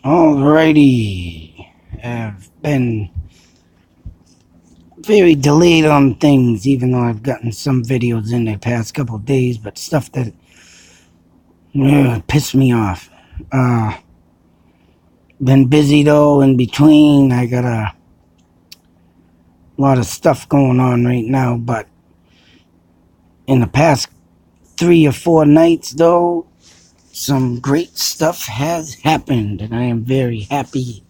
Alrighty. I've been very delayed on things, even though I've gotten some videos in the past couple of days, but stuff that pissed me off. Been busy though in between. I got a lot of stuff going on right now, but in the past 3 or 4 nights though, some great stuff has happened, and I am very happy.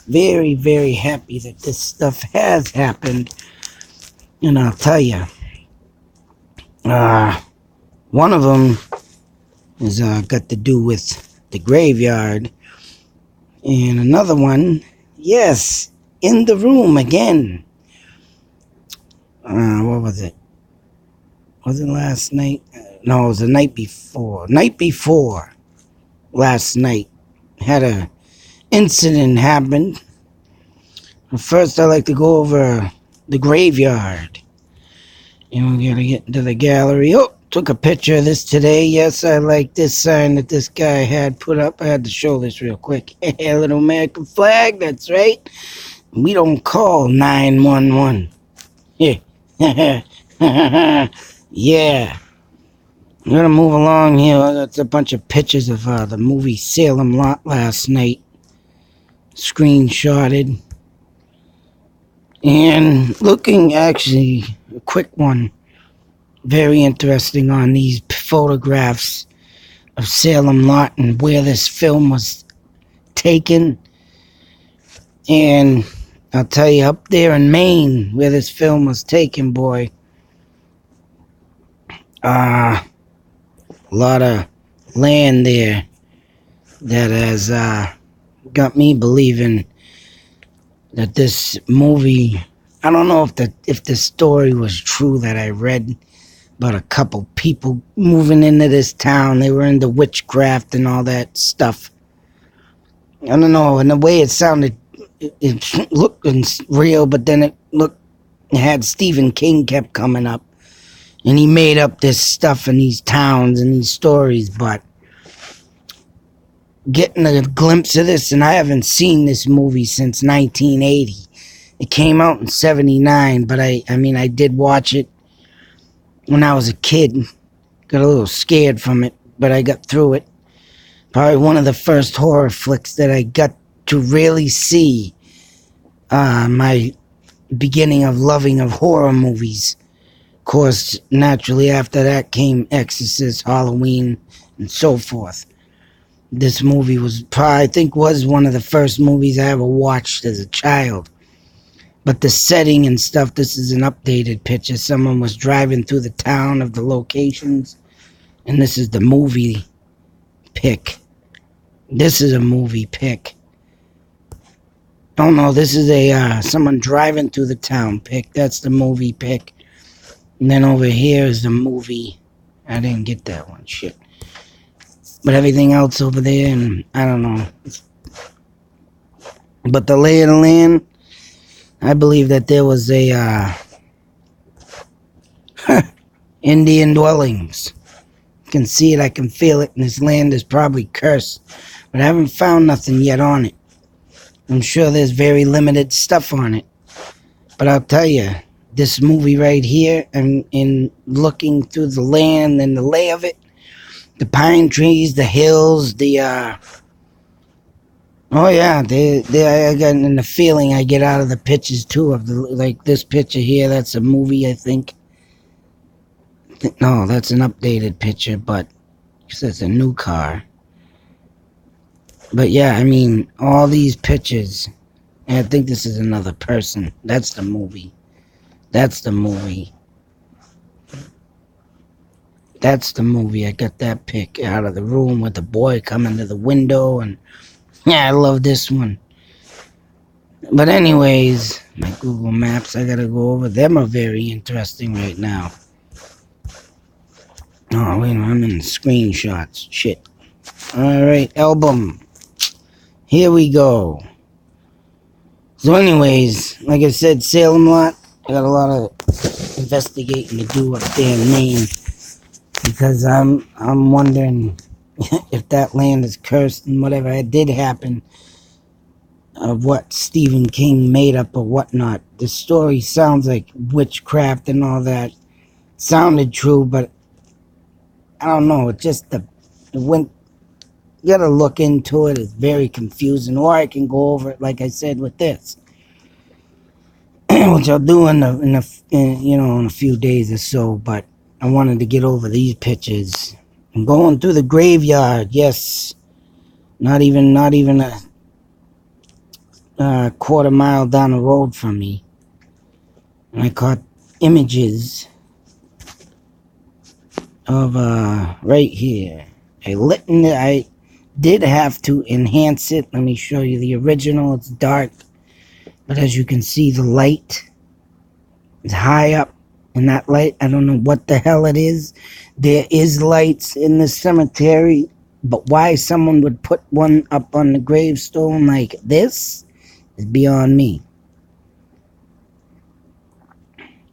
Very, very happy that this stuff has happened. And I'll tell you, one of them is got to do with the graveyard, and another one, yes, in the room again. What was it? Was it last night? No, it was the night before. Night before last night, had a incident happen. First, I like to go over the graveyard. And we're gonna get into the gallery. Oh, took a picture of this today. Yes, I like this sign that this guy had put up. I had to show this real quick. A little American flag, that's right. We don't call 911. Yeah. Yeah. I'm gonna move along here. I got a bunch of pictures of the movie Salem Lot last night. Screenshotted. And looking, actually, a quick one. Very interesting on these photographs of Salem Lot and where this film was taken. And I'll tell you, up there in Maine, where this film was taken, boy, a lot of land there that has got me believing that this movie, I don't know if the story was true that I read about a couple people moving into this town. They were into witchcraft and all that stuff. I don't know, and the way it sounded, it looked real, but then it had Stephen King kept coming up, and he made up this stuff in these towns and these stories. But getting a glimpse of this, and I haven't seen this movie since 1980. It came out in 79, but I did watch it when I was a kid. Got a little scared from it, but I got through it. Probably one of the first horror flicks that I got to really see. My beginning of loving of horror movies. Of course, naturally after that came Exorcist, Halloween, and so forth. This movie was probably, I think, was one of the first movies I ever watched as a child. But the setting and stuff, this is an updated picture. Someone was driving through the town of the locations. And this is the movie pic. This is a movie pic. Oh no, this is a someone driving through the town pic. That's the movie pic. And then over here is the movie. I didn't get that one. Shit. But everything else over there, and I don't know. But the lay of the land, I believe that there was a Indian dwellings. I can see it, I can feel it, and this land is probably cursed. But I haven't found nothing yet on it. I'm sure there's very limited stuff on it. But I'll tell you, this movie right here, and in looking through the land and the lay of it, the pine trees, the hills, I got in the feeling I get out of the pictures too, of like this picture here, that's a movie, I think. No, that's an updated picture, but it's a new car. But yeah, I mean, all these pictures, and I think this is another person. That's the movie. That's the movie. That's the movie. I got that pic out of the room with the boy coming to the window, and yeah, I love this one. But anyways, my Google Maps, I gotta go over. Them are very interesting right now. Oh, wait a minute, I'm in screenshots. Shit. Alright, album. Here we go. So anyways, like I said, Salem Lot. I got a lot of investigating to do up there in Maine. Because I'm wondering if that land is cursed and whatever did happen of what Stephen King made up or whatnot. The story sounds like witchcraft and all that. Sounded true, but I don't know. It just when you gotta look into it. It's very confusing. Or I can go over it, like I said, with this, which I'll do in a few days or so. But I wanted to get over these pictures. I'm going through the graveyard. Yes, not even a quarter mile down the road from me, and I caught images of right here. I did have to enhance it. Let me show you the original. It's dark, but as you can see, the light is high up, and that light, I don't know what the hell it is. There is lights in the cemetery, but why someone would put one up on the gravestone like this is beyond me.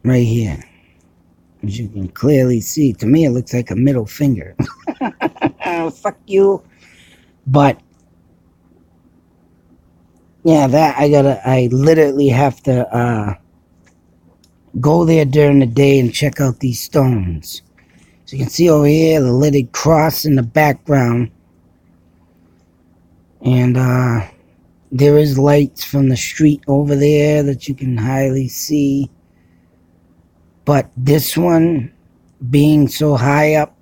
Right here, as you can clearly see, to me it looks like a middle finger. Fuck you. But yeah, that I literally have to go there during the day and check out these stones. So you can see over here the lidded cross in the background, and there is lights from the street over there that you can highly see. But this one being so high up,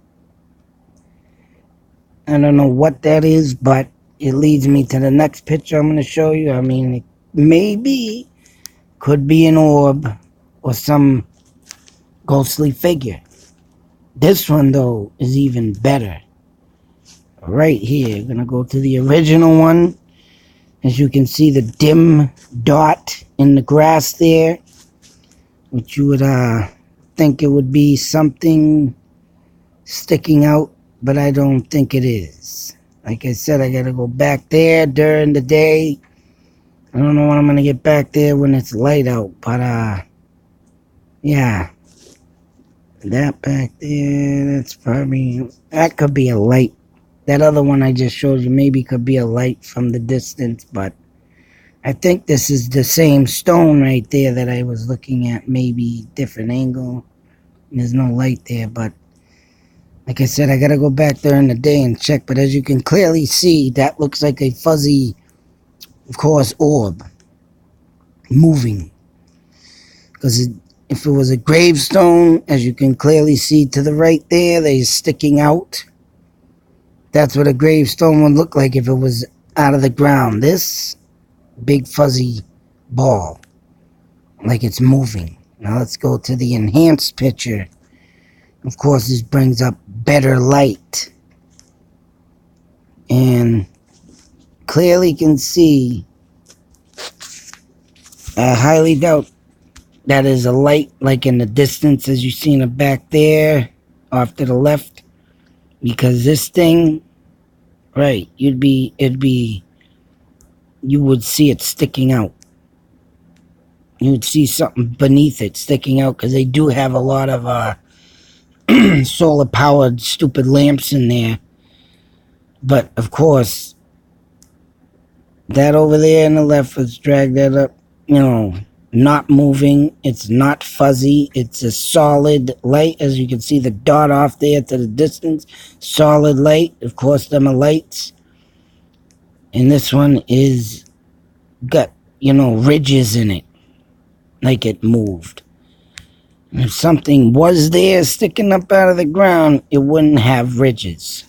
I don't know what that is, but it leads me to the next picture I'm going to show you. I mean, it maybe could be an orb or some ghostly figure. This one, though, is even better. Right here, I'm going to go to the original one. As you can see, the dim dot in the grass there, which you would think it would be something sticking out, but I don't think it is. Like I said, I gotta go back there during the day. I don't know when I'm gonna get back there when it's light out, but yeah. That back there, that's probably, that could be a light. That other one I just showed you maybe could be a light from the distance, but I think this is the same stone right there that I was looking at, maybe different angle. There's no light there, but like I said, I gotta go back there in the day and check. But as you can clearly see, that looks like a fuzzy, of course, orb moving. Because if it was a gravestone, as you can clearly see to the right there, they're sticking out. That's what a gravestone would look like if it was out of the ground. This big fuzzy ball, like it's moving. Now let's go to the enhanced picture. Of course, this brings up better light, and clearly can see, I highly doubt that is a light like in the distance as you see in the back there off to the left, because this thing, right, you would see it sticking out. You would see something beneath it sticking out, because they do have a lot of solar powered stupid lamps in there. But of course, that over there on the left, let's drag that up, not moving. It's not fuzzy. It's a solid light. As you can see, the dot off there to the distance, solid light. Of course, them are lights. And this one is got, ridges in it, like it moved. If something was there sticking up out of the ground, it wouldn't have ridges.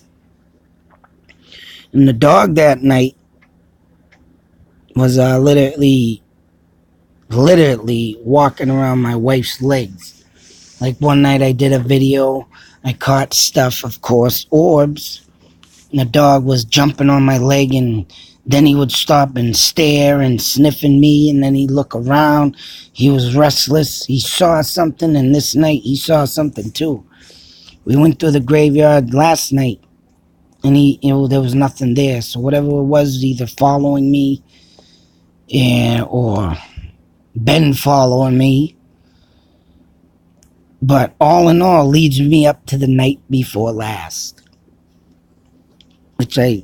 And the dog that night was literally walking around my wife's legs. Like one night I did a video, I caught stuff, of course, orbs, and the dog was jumping on my leg, and then he would stop and stare and sniffing me, and then he'd look around. He was restless. He saw something, and this night he saw something too. We went through the graveyard last night, and there was nothing there. So whatever it was either following me, or been following me. But all in all, leads me up to the night before last. which I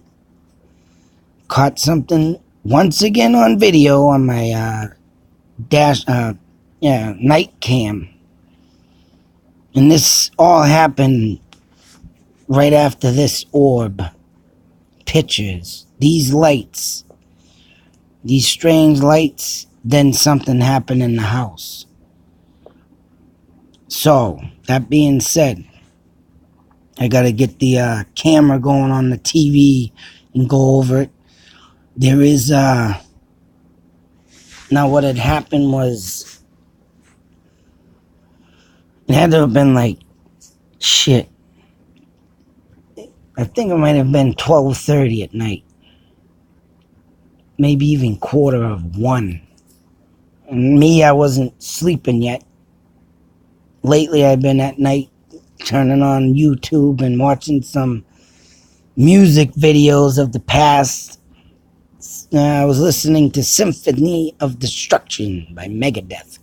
caught something once again on video on my night cam. And this all happened right after this orb. Pictures. These lights. These strange lights. Then something happened in the house. So, that being said, I gotta get the camera going on the TV and go over it. There is, now what had happened was, it had to have been like, shit. I think it might have been 12:30 at night. Maybe even 1:15. And me, I wasn't sleeping yet. Lately, I've been at night turning on YouTube and watching some music videos of the past. I was listening to Symphony of Destruction by Megadeth.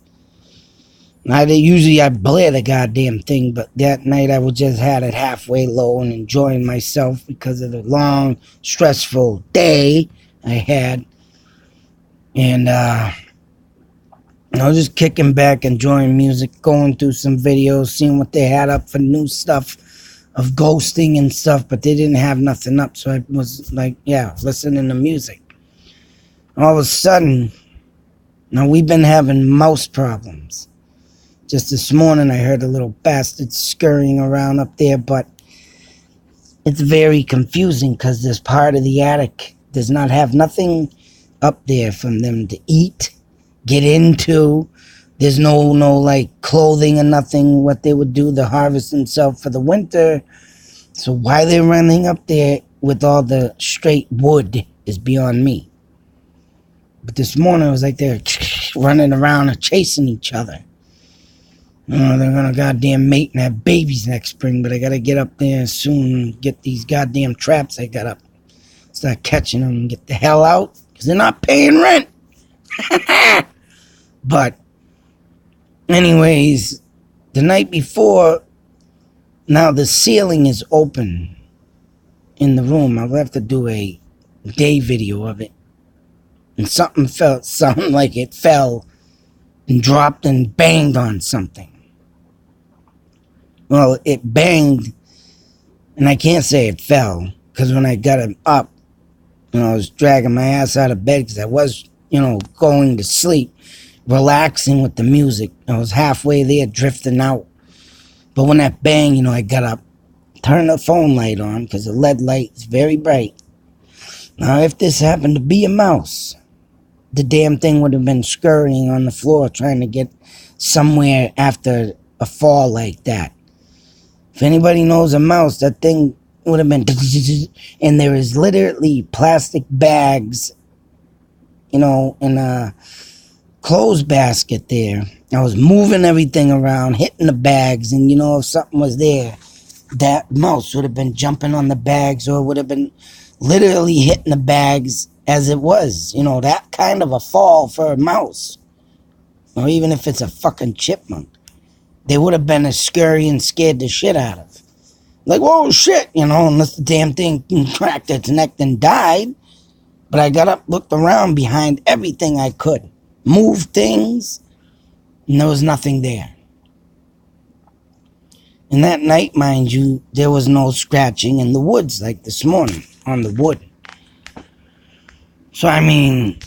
Usually I blare the goddamn thing, but that night I just had it halfway low and enjoying myself because of the long, stressful day I had. And I was just kicking back, enjoying music, going through some videos, seeing what they had up for new stuff of ghosting and stuff, but they didn't have nothing up, so I was like, yeah, listening to music. All of a sudden, now we've been having mouse problems. Just this morning I heard a little bastard scurrying around up there, but it's very confusing because this part of the attic does not have nothing up there for them to eat, get into. There's no like clothing or nothing. What they would do to harvest themselves for the winter. So why they're running up there with all the straight wood is beyond me. But this morning it was like they're running around and chasing each other. They're gonna goddamn mate and have babies next spring, but I gotta get up there soon and get these goddamn traps I got up. Start catching them and get the hell out, because they're not paying rent. But anyways, the night before, now the ceiling is open in the room. I'll have to do a day video of it. And something sounded like it fell and dropped and banged on something. Well, it banged, and I can't say it fell, because when I got it up, I was dragging my ass out of bed because I was, going to sleep, relaxing with the music. I was halfway there, drifting out. But when that bang, I got up, turned the phone light on, because the LED light is very bright. Now, if this happened to be a mouse, the damn thing would have been scurrying on the floor trying to get somewhere after a fall like that. If anybody knows a mouse, that thing would have been... And there is literally plastic bags, in a clothes basket there. I was moving everything around, hitting the bags, and if something was there, that mouse would have been jumping on the bags, or would have been literally hitting the bags as it was. That kind of a fall for a mouse. Or even if it's a fucking chipmunk. They would have been as scary and scared the shit out of. Like, whoa, shit, unless the damn thing cracked its neck and died. But I got up, looked around behind everything I could. Moved things, and there was nothing there. And that night, mind you, there was no scratching in the woods like this morning on the wood. So, I'm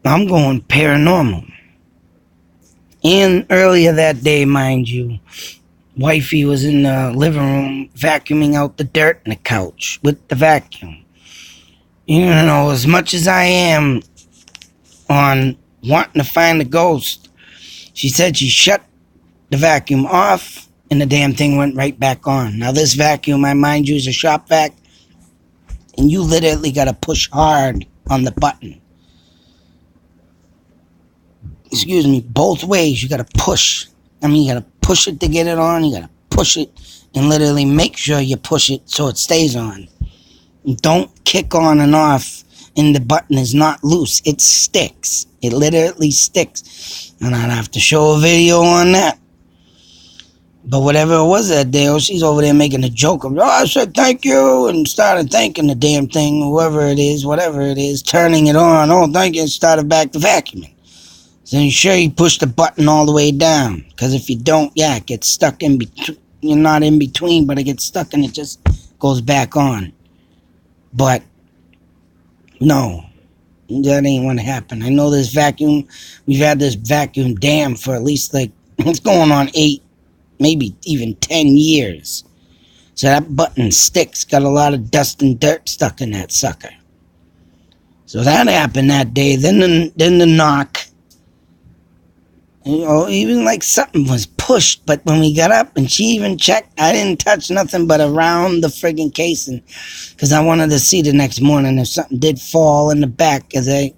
going paranormal. And earlier that day, mind you, wifey was in the living room vacuuming out the dirt in the couch with the vacuum. As much as I am on wanting to find the ghost, she said she shut the vacuum off and the damn thing went right back on. Now this vacuum, I mind you, is a shop vac, and you literally got to push hard on the button. Excuse me, both ways. You got to push. You got to push it to get it on. You got to push it and literally make sure you push it so it stays on. Don't kick on and off and the button is not loose. It sticks. It literally sticks. And I'd have to show a video on that. But whatever it was that day, oh, she's over there making a joke of, oh, I said thank you, and started thanking the damn thing, whoever it is, whatever it is, turning it on. Oh, thank you, and started back to vacuuming. So you sure you push the button all the way down, because if you don't, yeah, it gets stuck in between. You're not in between, but it gets stuck and it just goes back on. But no, that ain't what happened. I know this vacuum, we've had this vacuum dam for at least like, it's going on 8, maybe even 10 years. So that button sticks, got a lot of dust and dirt stuck in that sucker. So that happened that day. Then the knock. You know, even like something was pushed, but when we got up and she even checked, I didn't touch nothing but around the friggin' casing, because I wanted to see the next morning if something did fall in the back, or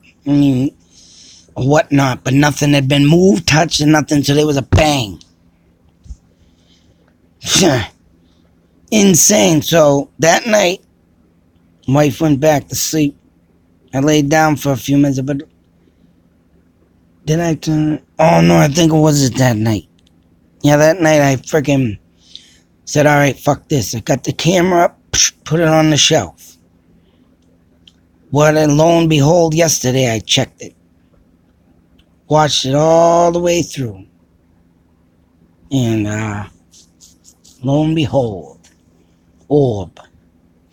whatnot, but nothing had been moved, touched, and nothing, so there was a bang. Insane. So that night, wife went back to sleep. I laid down for a few minutes, but did I turn? Oh no, I think it was that night. Yeah, that night I freaking said, all right, fuck this. I got the camera up, put it on the shelf. What, and lo and behold, yesterday I checked it. Watched it all the way through. And lo and behold, orb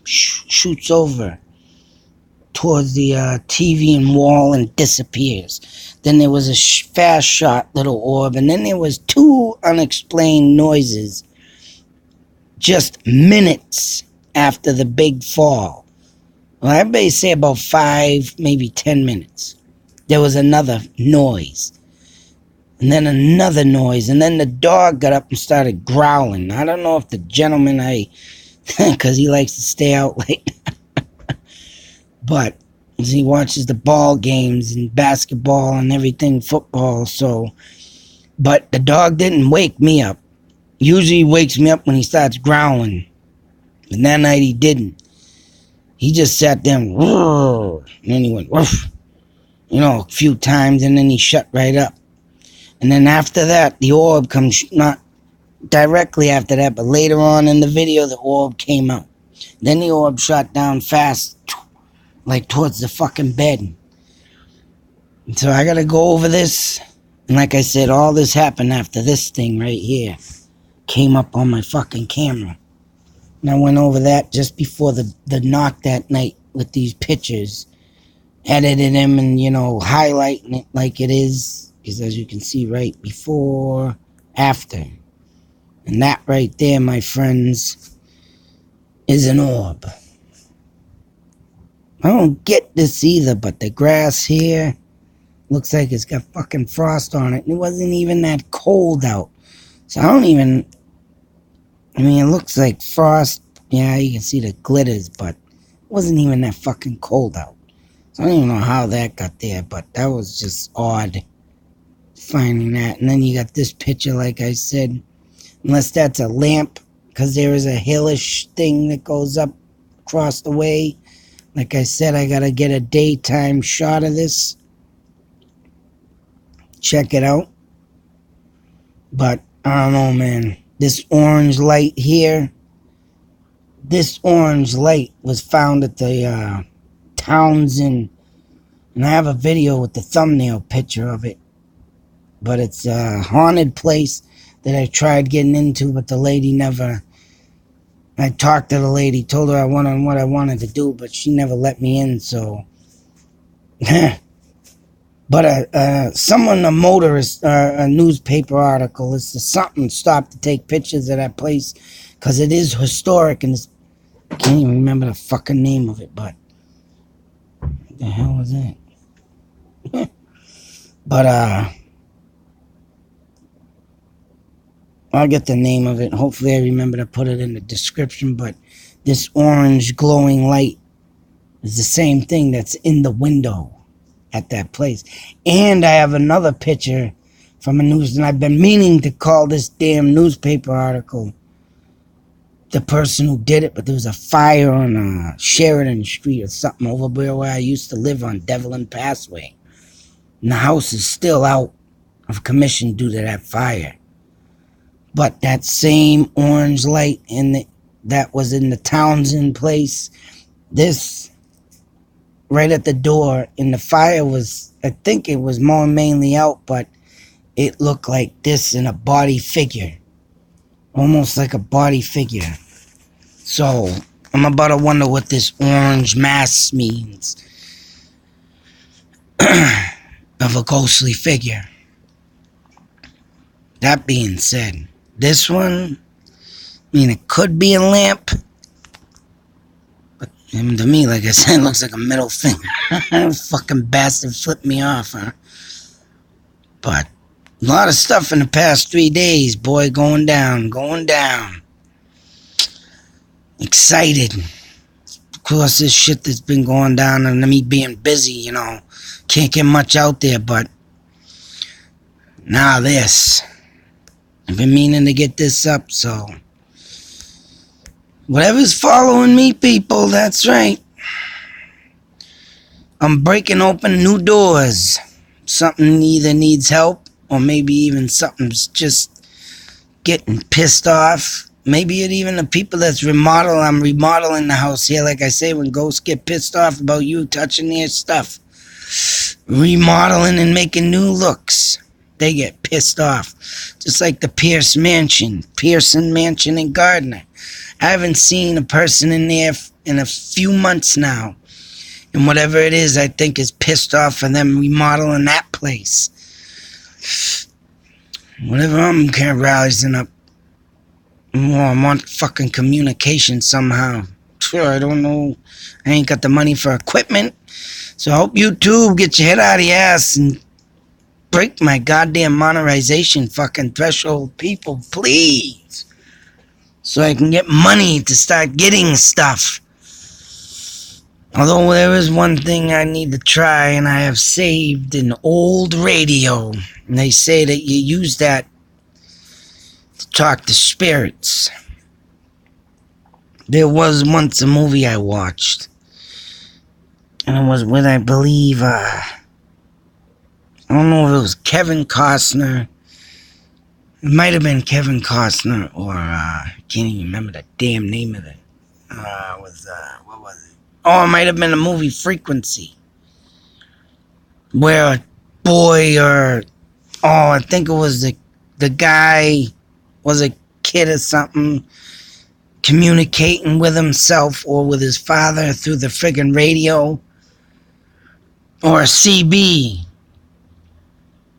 shoots over towards the TV and wall and disappears. Then there was a fast shot little orb, and then there was 2 unexplained noises just minutes after the big fall. Well, everybody say about 5, maybe 10 minutes. There was another noise. And then another noise. And then the dog got up and started growling. I don't know if the gentleman because he likes to stay out late. But he watches the ball games and basketball and everything, football, so. But the dog didn't wake me up. Usually he wakes me up when he starts growling. And that night he didn't. He just sat there and then he went, woof, a few times, and then he shut right up. And then after that, the orb comes, not directly after that, but later on in the video, the orb came out. Then the orb shot down fast, like towards the fucking bed. So I gotta go over this. And like I said, all this happened after this thing right here came up on my fucking camera. And I went over that just before the knock that night with these pictures. Edited them and, highlighting it like it is. Because as you can see, right before, after. And that right there, my friends, is an orb. I don't get this either, but the grass here looks like it's got fucking frost on it. And it wasn't even that cold out. So it looks like frost. Yeah, you can see the glitters, but it wasn't even that fucking cold out. So I don't even know how that got there, but that was just odd finding that. And then you got this picture, like I said, unless that's a lamp, because there is a hillish thing that goes up across the way. Like I said, I gotta get a daytime shot of this. Check it out. But I don't know, man. This orange light here. This orange light was found at the Townsend. And I have a video with the thumbnail picture of it. But it's a haunted place that I tried getting into, but the lady never. I talked to the lady, told her I wanted what I wanted to do, but she never let me in, so. But a motorist, a newspaper article, it's something stopped to take pictures of that place, because it is historic, and I can't even remember the fucking name of it, but what the hell was that? But I'll get the name of it. Hopefully I remember to put it in the description, but this orange glowing light is the same thing that's in the window at that place. And I have another picture from a news, and I've been meaning to call this damn newspaper article the person who did it, but there was a fire on Sheridan Street or something over where I used to live on Devlin Passway. And the house is still out of commission due to that fire. But that same orange light that was in the Townsend place, this right at the door, and the fire was, I think it was more mainly out, but it looked like this in a body figure. Almost like a body figure. So, I'm about to wonder what this orange mass means. Of a ghostly figure. That being said, this one, I mean, it could be a lamp. But to me, like I said, it looks like a middle finger. Fucking bastard flipped me off, huh? But a lot of stuff in the past 3 days, boy, going down. Excited. Of course, this shit that's been going down and me being busy, you know, can't get much out there, but now this. I've been meaning to get this up, so whatever's following me, people, that's right. I'm breaking open new doors. Something either needs help, or maybe even something's just getting pissed off. Maybe it even the people that's I'm remodeling the house here. Like I say, when ghosts get pissed off about you touching their stuff, remodeling and making new looks, they get pissed off. Just like the Pearson Mansion in Gardner. I haven't seen a person in there in a few months now. And whatever it is, I think is pissed off for them remodeling that place. Whatever I'm kind of rousing up. I want fucking communication somehow. Sure, I don't know. I ain't got the money for equipment. So I hope YouTube gets your head out of your ass and break my goddamn monetization fucking threshold, people, please. So I can get money to start getting stuff. Although there is one thing I need to try, and I have saved an old radio. And they say that you use that to talk to spirits. There was once a movie I watched. And it was with, I believe, I don't know if it was Kevin Costner. It might have been Kevin Costner, or I can't even remember the damn name of it. What was it? Oh, it might have been the movie Frequency. Where a boy I think it was the guy was a kid or something, communicating with himself or with his father through the friggin' radio. Or a CB.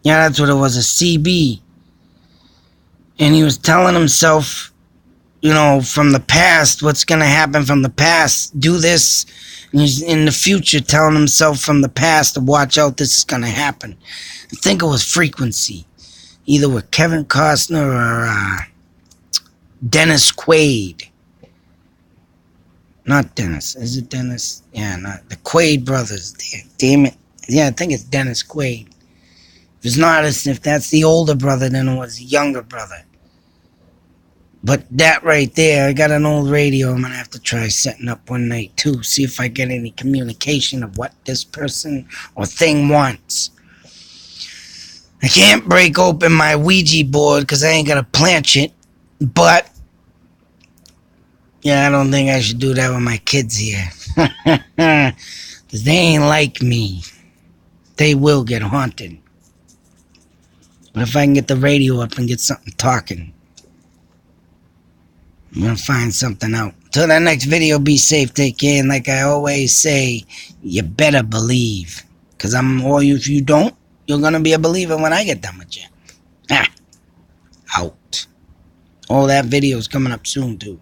Yeah, that's what it was, a CB. And he was telling himself, you know, from the past, what's going to happen from the past. Do this. And he's in the future telling himself from the past to watch out, this is going to happen. I think it was Frequency. Either with Kevin Costner or Dennis Quaid. Not Dennis. Is it Dennis? Yeah, not the Quaid brothers. Damn it. Yeah, I think it's Dennis Quaid. If it's not, if that's the older brother, then it was the younger brother. But that right there, I got an old radio I'm going to have to try setting up one night too. See if I get any communication of what this person or thing wants. I can't break open my Ouija board because I ain't got a planchette. But, yeah, I don't think I should do that with my kids here. Because they ain't like me. They will get haunted. But if I can get the radio up and get something talking, I'm going to find something out. Till that next video, be safe, take care, and like I always say, you better believe. Because if you don't, you're going to be a believer when I get done with you. Out. Oh, that video is coming up soon, too.